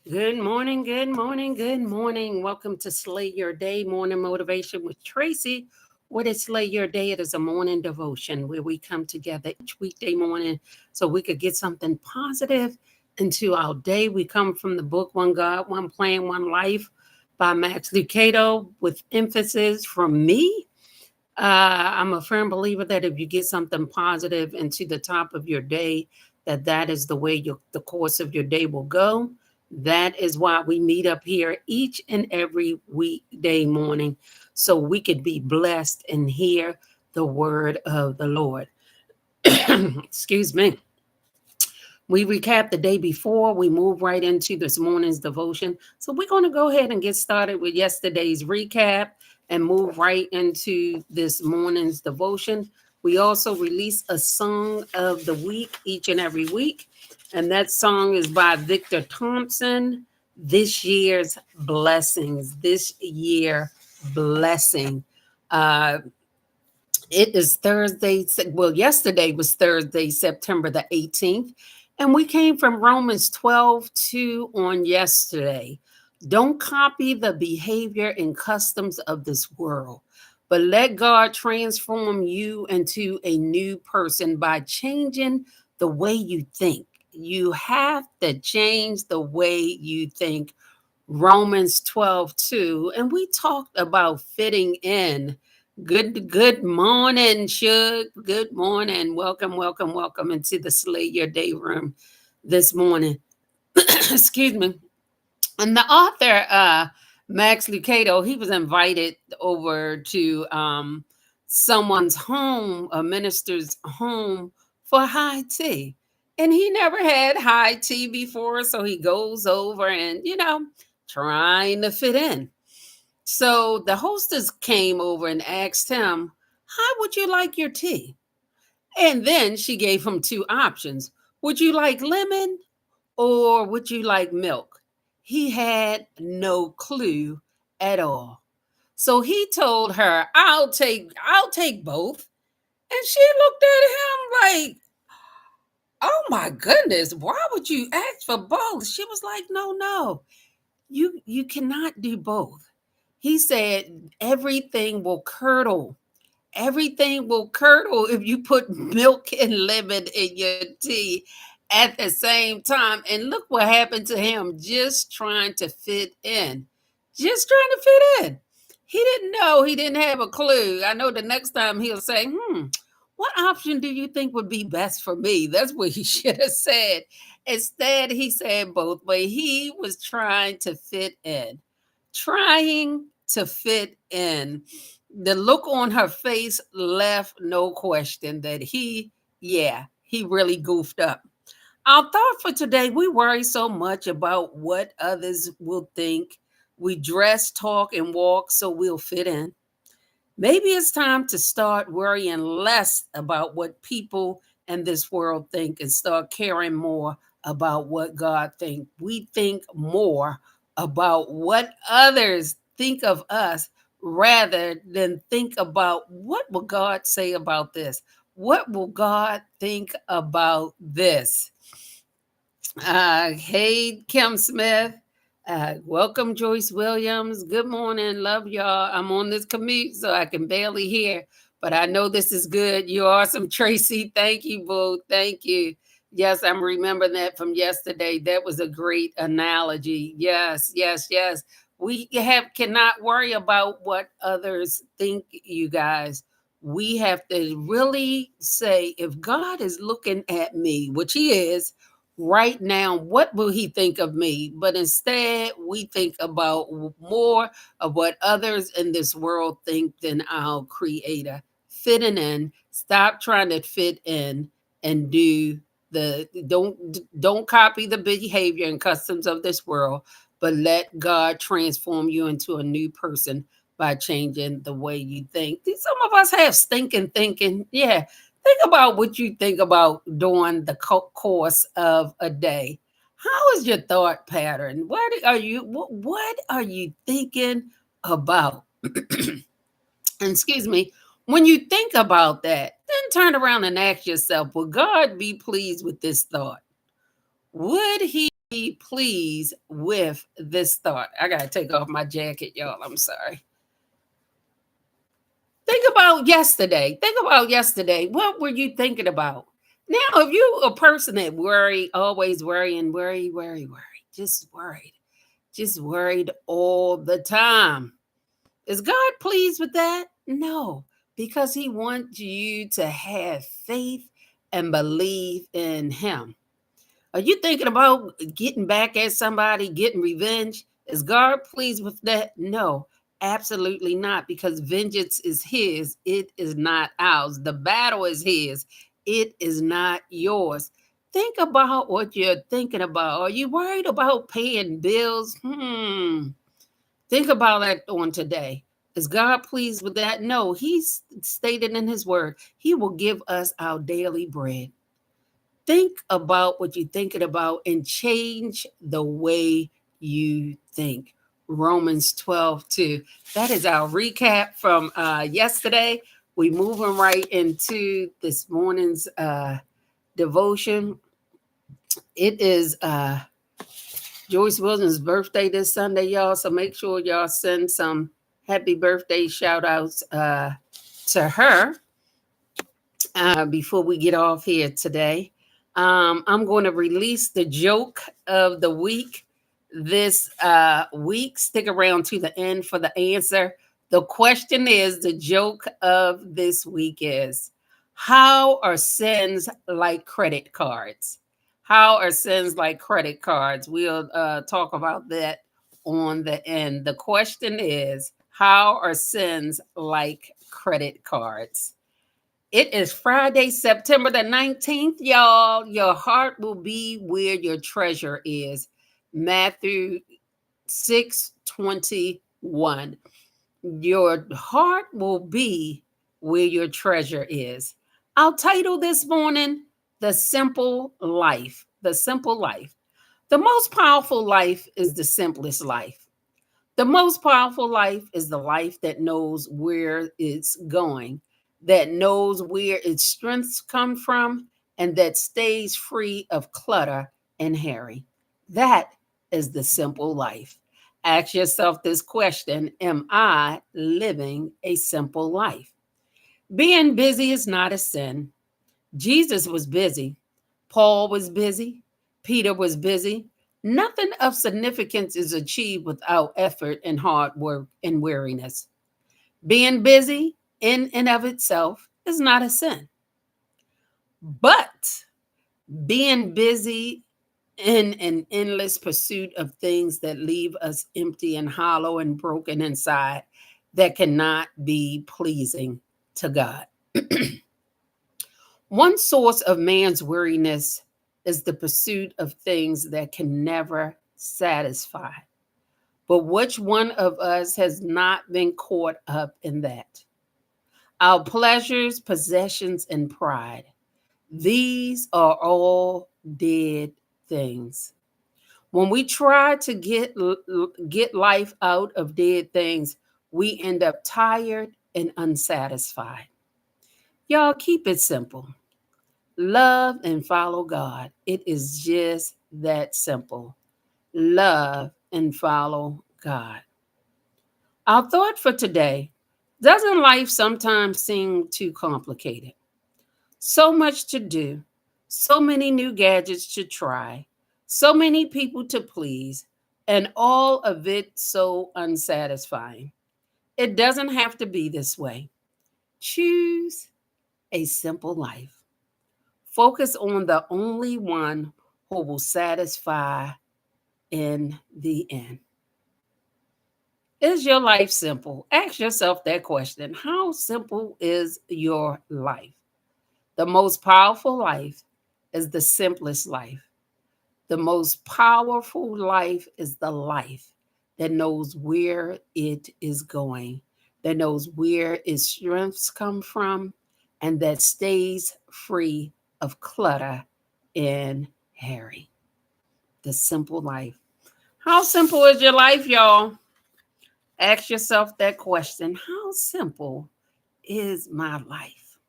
Good morning, good morning, good morning. Welcome to Slay Your Day Morning Motivation with Tracy. What is Slay Your Day? It is a morning devotion where we come together each weekday morning so we could get something positive into our day. We come from the book One God, One Plan, One Life by Max Lucado with emphasis from me. I'm a firm believer that if you get something positive into the top of your day, that is the way the course of your day will go. That is why we meet up here each and every weekday morning so we could be blessed and hear the word of the Lord. Excuse me. We recap the day before, we move right into this morning's devotion. So we're going to go ahead and get started with yesterday's recap and move right into this morning's devotion. We also release a song of the week each and every week. And that song is by Victor Thompson, This Year's Blessings. This year blessing. Uh, it is Thursday. Well, yesterday was Thursday, September the 18th. And we came from Romans 12:2 on yesterday. Don't copy the behavior and customs of this world, but let God transform you into a new person by changing the way you think. You have to change the way you think. Romans 12:2. And we talked about fitting in. Good morning, Shug. Good morning. Welcome, welcome, welcome into the Slay Your Day room this morning. Excuse me. And the author, Max Lucado, he was invited over to someone's home, a minister's home, for high tea. And he never had high tea before, so he goes over and, trying to fit in. So the hostess came over and asked him, how would you like your tea? And then she gave him two options. Would you like lemon or would you like milk? He had no clue at all. So he told her, I'll take both. And she looked at him like, oh my goodness, why would you ask for both? She was like, no. You cannot do both. He said everything will curdle. Everything will curdle if you put milk and lemon in your tea at the same time. And look what happened to him just trying to fit in. Just trying to fit in. He didn't know, he didn't have a clue. I know the next time he'll say, what option do you think would be best for me? That's what he should have said. Instead, he said both, but he was trying to fit in. Trying to fit in. The look on her face left no question that he really goofed up. Our thought for today, we worry so much about what others will think. We dress, talk, and walk so we'll fit in. Maybe it's time to start worrying less about what people in this world think and start caring more about what God thinks. We think more about what others think of us rather than think about what will God say about this? What will God think about this? Hey, Kim Smith. Welcome, Joyce Williams. Good morning. Love y'all. I'm on this commute, so I can barely hear, but I know this is good. You're awesome, Tracy. Thank you, boo. Thank you. Yes, I'm remembering that from yesterday. That was a great analogy. Yes. We cannot worry about what others think, you guys. We have to really say, if God is looking at me, which He is, right now, what will he think of me? But instead, we think about more of what others in this world think than our creator. Fitting in, stop trying to fit in and do the don't copy the behavior and customs of this world, but let God transform you into a new person by changing the way you think. Some of us have stinking thinking. Yeah, think about what you think about during the course of a day. How is your thought pattern? What are you thinking about? Excuse me. When you think about that, then turn around and ask yourself, will God be pleased with this thought? Would he Be pleased with this thought. I gotta take off my jacket, y'all. I'm sorry. Think about yesterday. Think about yesterday. What were you thinking about? Now, if you a person that worry, always worrying, worry, just worried all the time. Is God pleased with that? No, because He wants you to have faith and believe in Him. Are you thinking about getting back at somebody, getting revenge? Is God pleased with that? No, absolutely not, because vengeance is His, it is not ours. The battle is His, it is not yours. Think about what you're thinking about. Are you worried about paying bills? Think about that on today. Is God pleased with that? No, He's stated in His word, He will give us our daily bread. Think about what you're thinking about and change the way you think. Romans 12:2. That is our recap from yesterday. We moving right into this morning's devotion. It is Joyce Wilson's birthday this Sunday, y'all. So make sure y'all send some happy birthday shout outs to her before we get off here today. I'm going to release the joke of the week this week. Stick around to the end for the answer. The question is, the joke of this week is, how are sins like credit cards? How are sins like credit cards? We'll talk about that on the end. The question is, how are sins like credit cards? It is Friday, September the 19th, y'all. Your heart will be where your treasure is. Matthew 6:21. Your heart will be where your treasure is. Our title this morning, The Simple Life. The Simple Life. The most powerful life is the simplest life. The most powerful life is the life that knows where it's going, that knows where its strengths come from, and that stays free of clutter and hurry. That is the simple life. Ask yourself this question: am I living a simple life? Being busy is not a sin. Jesus was busy. Paul was busy. Peter was busy. Nothing of significance is achieved without effort and hard work and weariness. Being busy in and of itself is not a sin. But being busy in an endless pursuit of things that leave us empty and hollow and broken inside, that cannot be pleasing to God. One source of man's weariness is the pursuit of things that can never satisfy. But which one of us has not been caught up in that? Our pleasures, possessions, and pride. These are all dead things. When we try to get life out of dead things, we end up tired and unsatisfied. Y'all, keep it simple. Love and follow God. It is just that simple. Love and follow God. Our thought for today: doesn't life sometimes seem too complicated? So much to do, so many new gadgets to try, so many people to please, and all of it so unsatisfying. It doesn't have to be this way. Choose a simple life. Focus on the only one who will satisfy in the end. Is your life simple? Ask yourself that question. How simple is your life? The most powerful life is the simplest life. The most powerful life is the life that knows where it is going, that knows where its strengths come from, and that stays free of clutter and hurry. The simple life. How simple is your life, y'all? Ask yourself that question. How simple is my life?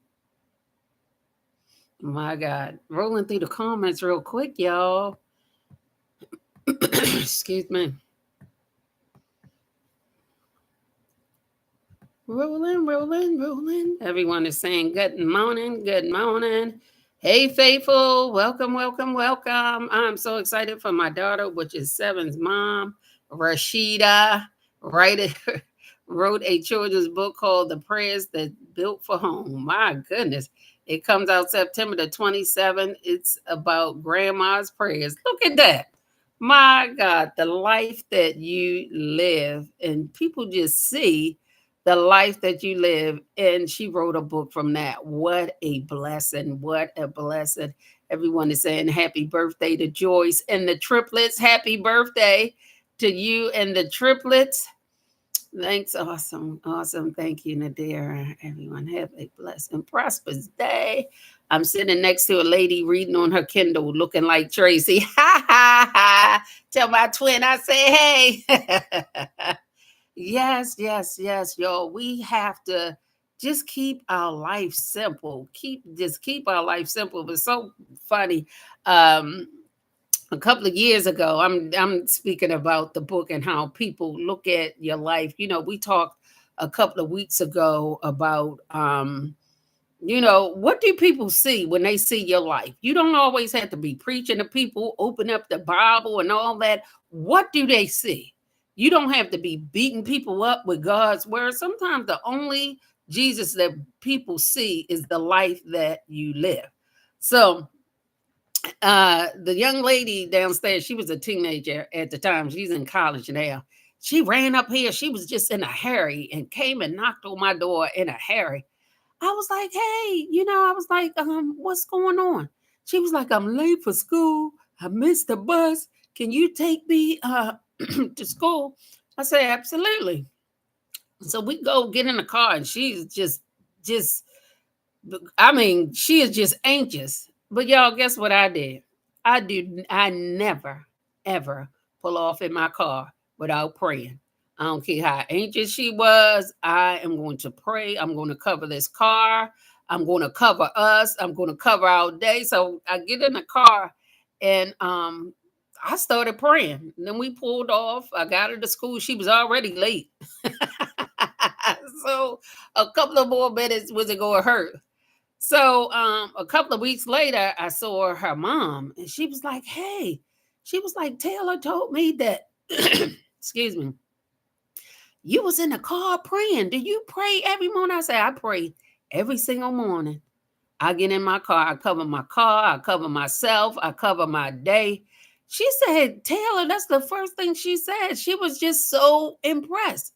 My God. Rolling through the comments real quick, y'all. Excuse me. Rolling, rolling, rolling. Everyone is saying good morning, good morning. Hey, faithful, welcome, welcome, welcome. I'm so excited for my daughter, which is Seven's mom, Rashida, writer, wrote a children's book called The Prayers That Built for Home. My goodness. It comes out September the 27th. It's about grandma's prayers. Look at that. My God, the life that you live, and people just see the life that you live. And she wrote a book from that. What a blessing. What a blessing. Everyone is saying happy birthday to Joyce and the triplets. Happy birthday to you and the triplets. Thanks. Awesome. Awesome. Thank you, Nadira. Everyone have a blessed and prosperous day. I'm sitting next to a lady reading on her Kindle looking like Tracy. Ha ha ha. Tell my twin I say hey. Yes, yes, yes, y'all. We have to just keep our life simple. Keep our life simple. It's so funny. Um, a couple of years ago, I'm speaking about the book and how people look at your life. We talked a couple of weeks ago about what do people see when they see your life? You don't always have to be preaching to people, open up the Bible and all that. What do they see? You don't have to be beating people up with God's word. Sometimes the only Jesus that people see is the life that you live. So, the young lady downstairs, she was a teenager at the time. She's in college now. She ran up here. She was just in a hurry and came and knocked on my door in a hurry. I was like, hey, I was like, what's going on? She was like, I'm late for school. I missed the bus. Can you take me to school? I said, absolutely. So we go get in the car and she's just I mean, she is just anxious. But y'all, guess what I did? I never, ever pull off in my car without praying. I don't care how anxious she was. I am going to pray. I'm going to cover this car. I'm going to cover us. I'm going to cover our day. So I get in the car and I started praying. And then we pulled off. I got her to school. She was already late. So a couple of more minutes wasn't going to hurt. So a couple of weeks later, I saw her mom, and she was like, "Hey," she was like, "Taylor told me that, excuse me, you was in the car praying. Do you pray every morning?" I said, "I pray every single morning. I get in my car, I cover myself, I cover my day." She said, "Taylor, that's the first thing she said." She was just so impressed.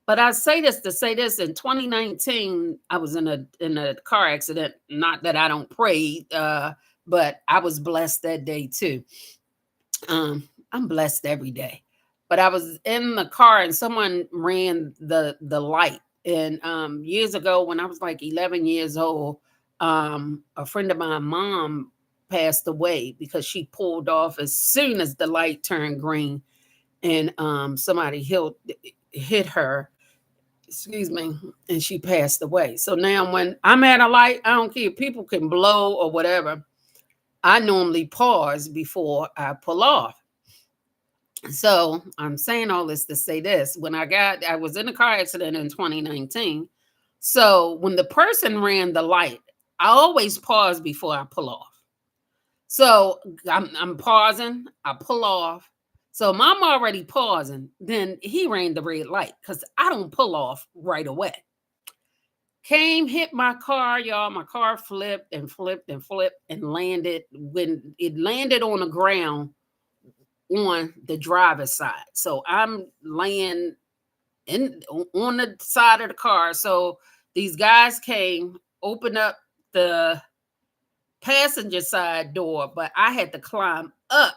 But I say this to say this: in 2019, I was in a car accident. Not that I don't pray, but I was blessed that day too. I'm blessed every day. But I was in the car and someone ran the light. And years ago, when I was like 11 years old, a friend of my mom passed away because she pulled off as soon as the light turned green, and somebody hit her, excuse me, and she passed away. So now when I'm at a light, I don't care, people can blow or whatever. I normally pause before I pull off. So I'm saying all this to say this. I was in a car accident in 2019. So when the person ran the light, I always pause before I pull off. So I'm pausing, I pull off. So I'm already pausing. Then he ran the red light because I don't pull off right away. Came, hit my car, y'all. My car flipped and flipped and flipped and landed. When it landed on the ground on the driver's side. So I'm laying on the side of the car. So these guys came, opened up the passenger side door, but I had to climb up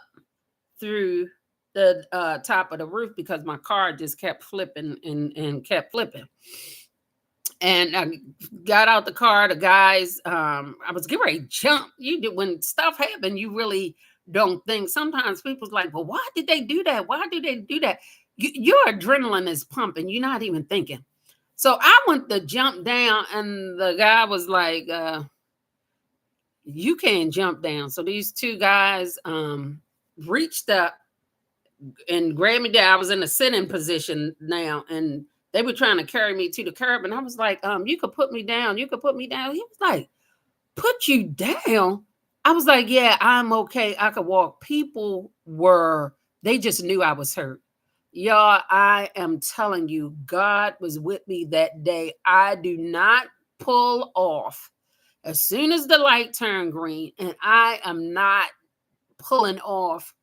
through the top of the roof because my car just kept flipping and kept flipping. And I got out the car. The guys, I was getting ready to jump. You do when stuff happen, you really don't think. Sometimes people's like, "Well, why did they do that? Why did they do that?" Your adrenaline is pumping. You're not even thinking. So I went to jump down, and the guy was like, "You can't jump down." So these two guys reached up and grabbed me down. I was in a sitting position now, and they were trying to carry me to the curb, and I was like, you could put me down. You could put me down. He was like, put you down? I was like, yeah, I'm okay. I could walk. People were, they just knew I was hurt. Y'all, I am telling you, God was with me that day. I do not pull off as soon as the light turned green, and I am not pulling off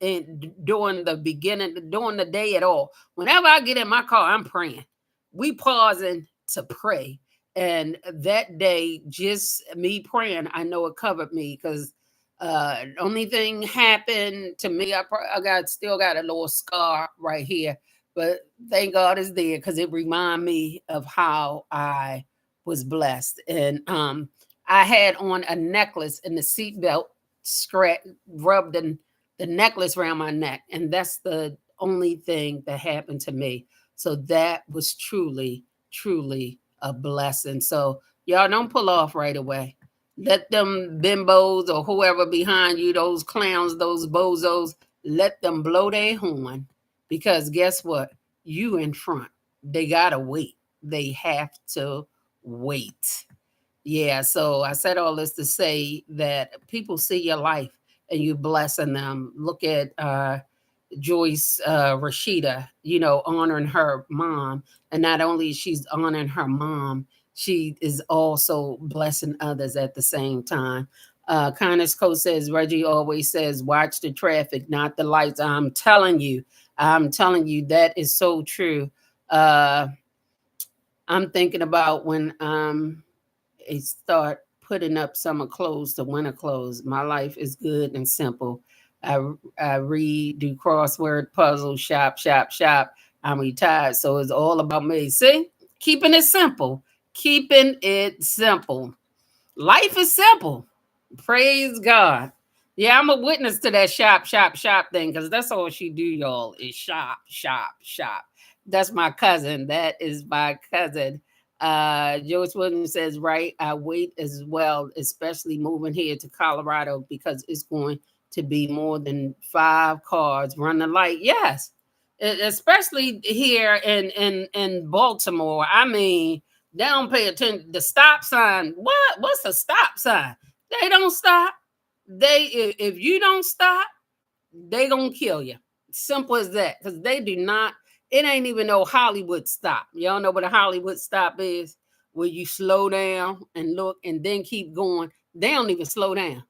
during the beginning, during the day at all. Whenever I get in my car, I'm praying. We pausing to pray. And that day, just me praying, I know it covered me because only thing happened to me, I got still got a little scar right here, but thank God it's there because it remind me of how I was blessed. And I had on a necklace and the seatbelt scratch rubbed the necklace around my neck, and that's the only thing that happened to me. So that was truly, truly a blessing. So y'all don't pull off right away. Let them bimbos or whoever behind you, those clowns, those bozos, let them blow their horn, because guess what? You in front. They gotta wait. They have to wait. Yeah, so I said all this to say that people see your life and you blessing them. Look at Joyce Rashida, honoring her mom. And not only she's honoring her mom, she is also blessing others at the same time. Kindness Coach says, Reggie always says, watch the traffic, not the lights. I'm telling you, that is so true. I'm thinking about when I start putting up summer clothes to winter clothes. My life is good and simple. I read, do crossword puzzles, shop, shop, shop. I'm retired, so it's all about me. See, keeping it simple, keeping it simple. Life is simple. Praise God. Yeah, I'm a witness to that shop, shop, shop thing because that's all she do, y'all, is shop, shop, shop. That's my cousin. That is my cousin. Joyce Williams says, right, I wait as well, especially moving here to Colorado because it's going to be more than 5 cars run the light. Yes. Especially here in Baltimore. I mean, they don't pay attention. The stop sign. What? What's a stop sign? They don't stop. If you don't stop, they gonna kill you. Simple as that. Because they do not. It ain't even no Hollywood stop. Y'all know what a Hollywood stop is, where you slow down and look and then keep going. They don't even slow down.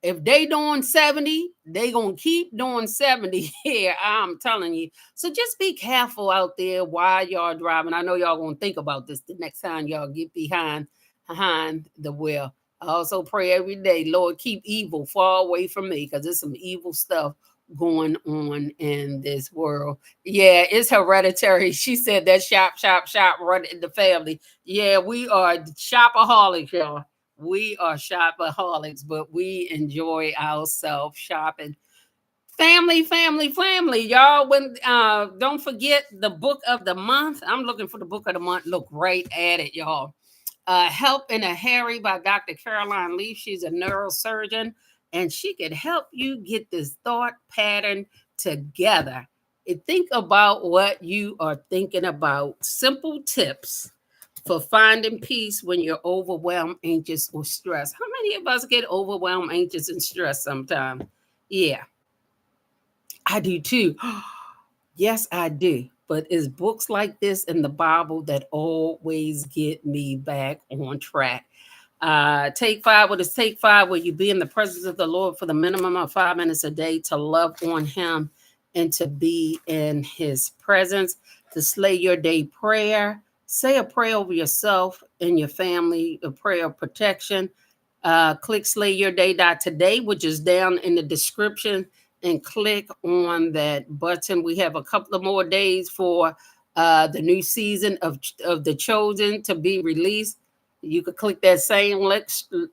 If they doing 70, they gonna keep doing 70 here. I'm telling you. So just be careful out there while y'all driving. I know y'all gonna think about this the next time y'all get behind the wheel. I also pray every day, Lord, keep evil far away from me, because there's some evil stuff going on in this world. Yeah, it's hereditary. She said that shop, shop, shop, run in the family. Yeah, we are shopaholics, y'all. We are shopaholics, but we enjoy ourselves shopping. Family, family, family, y'all. When don't forget the book of the month. I'm looking for the book of the month. Look right at it, y'all. Help in a Hurry by Dr. Caroline Leaf. She's a neurosurgeon, and she could help you get this thought pattern together. And think about what you are thinking about. Simple tips for finding peace when you're overwhelmed, anxious, or stressed. How many of us get overwhelmed, anxious, and stressed sometimes? Yeah, I do too. Yes, I do. But it's books like this in the Bible that always get me back on track. Take five. What is take five? Where you be in the presence of the Lord for the minimum of 5 minutes a day to love on Him and to be in His presence. To slay your day prayer. Say a prayer over yourself and your family, a prayer of protection. Click Slay Your Day today, which is down in the description, and click on that button. We have a couple of more days for the new season of The Chosen to be released. You could click that same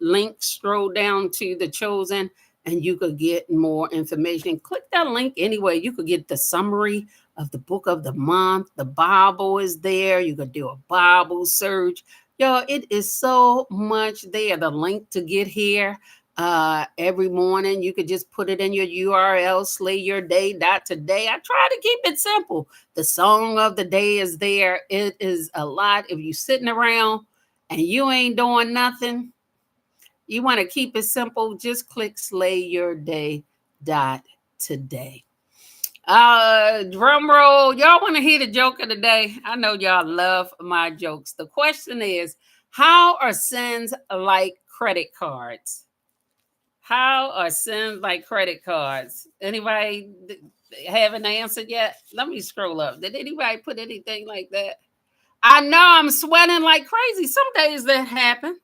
link, scroll down to The Chosen, and you could get more information. Click that link anyway. You could get the summary of the book of the month. The Bible is there. You could do a Bible search. Y'all, it is so much there. The link to get here. Every morning you could just put it in your URL, slay your day dot today. I try to keep it simple. The song of the day is there. It is a lot. If you sitting around and you ain't doing nothing, you want to keep it simple, just click slay your day dot today. Drum roll. Y'all want to hear the joke of the day? I know y'all love my jokes. The question is, how are sins like credit cards? How are sins like credit cards? Anybody haven't answered yet? Let me scroll up. Did anybody put anything like that? I know I'm sweating like crazy. Some days that happen.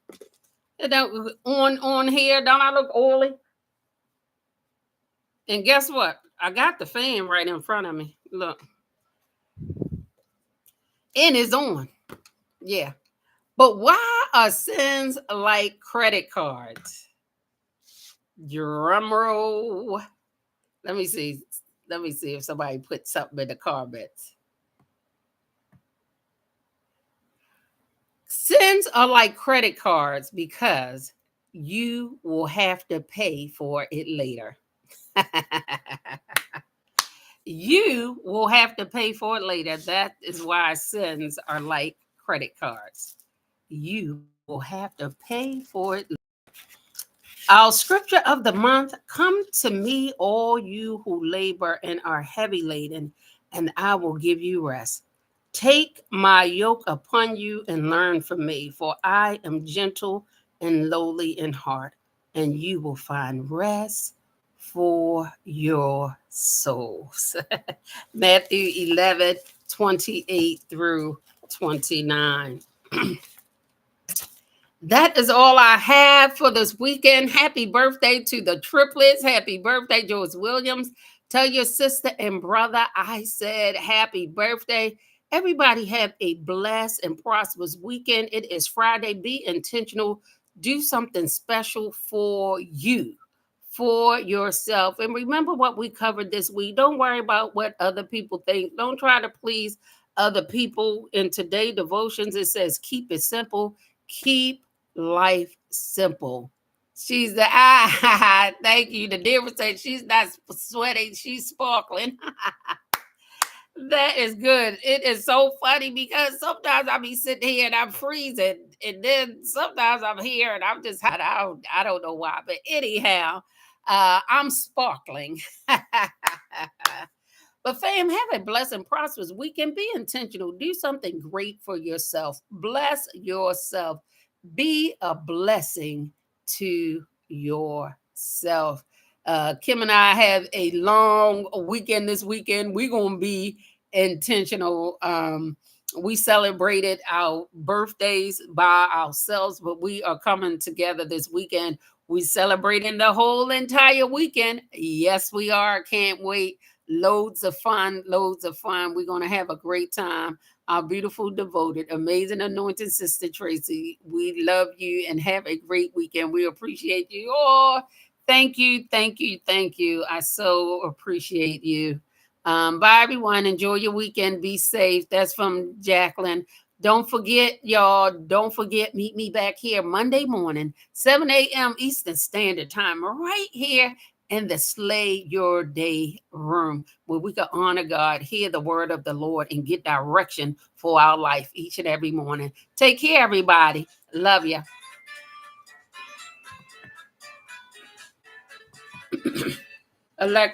You know, on here, don't I look oily? And guess what? I got the fan right in front of me. Look, and it's on. Yeah. But why are sins like credit cards? Drum roll. Let me see. Let me see if somebody put something in the comments. Sins are like credit cards because you will have to pay for it later. You will have to pay for it later. That is why sins are like credit cards. You will have to pay for it. Our scripture of the month: come to me, all you who labor and are heavy laden, and I will give you rest. Take my yoke upon you and learn from me, for I am gentle and lowly in heart, and you will find rest for your souls. Matthew 11:28 through 29. That is all I have for this weekend. Happy birthday to the triplets. Happy birthday, George Williams. Tell your sister and brother I said happy birthday. Everybody have a blessed and prosperous weekend. It is Friday. Be intentional. Do something special for you, for yourself. And remember what we covered this week. Don't worry about what other people think. Don't try to please other people. In today's devotions, it says keep it simple. Keep life simple. She's the thank you. The difference is she's not sweating, she's sparkling. That is good. It is so funny because sometimes I'll be sitting here and I'm freezing, and then sometimes I'm here and I'm just hot. I don't know why, but anyhow, I'm sparkling. But fam, have a blessed and prosperous weekend. Be intentional. Do something great for yourself. Bless yourself. Be a blessing to yourself. Kim and I have a long weekend this weekend. We're going to be intentional. We celebrated our birthdays by ourselves, but we are coming together this weekend. We celebrating the whole entire weekend. Yes, we are. Can't wait. Loads of fun, loads of fun. We're going to have a great time. Our beautiful, devoted, amazing, anointed sister Tracy, we love you and have a great weekend. We appreciate you. Oh, thank you, thank you, thank you. I so appreciate you. Bye, everyone. Enjoy your weekend. Be safe. That's from Jacqueline. Don't forget, y'all, don't forget, meet me back here Monday morning, 7 a.m. Eastern Standard Time, right here in the Slay Your Day room, where we can honor God, hear the word of the Lord, and get direction for our life each and every morning. Take care, everybody. Love you. Alexa.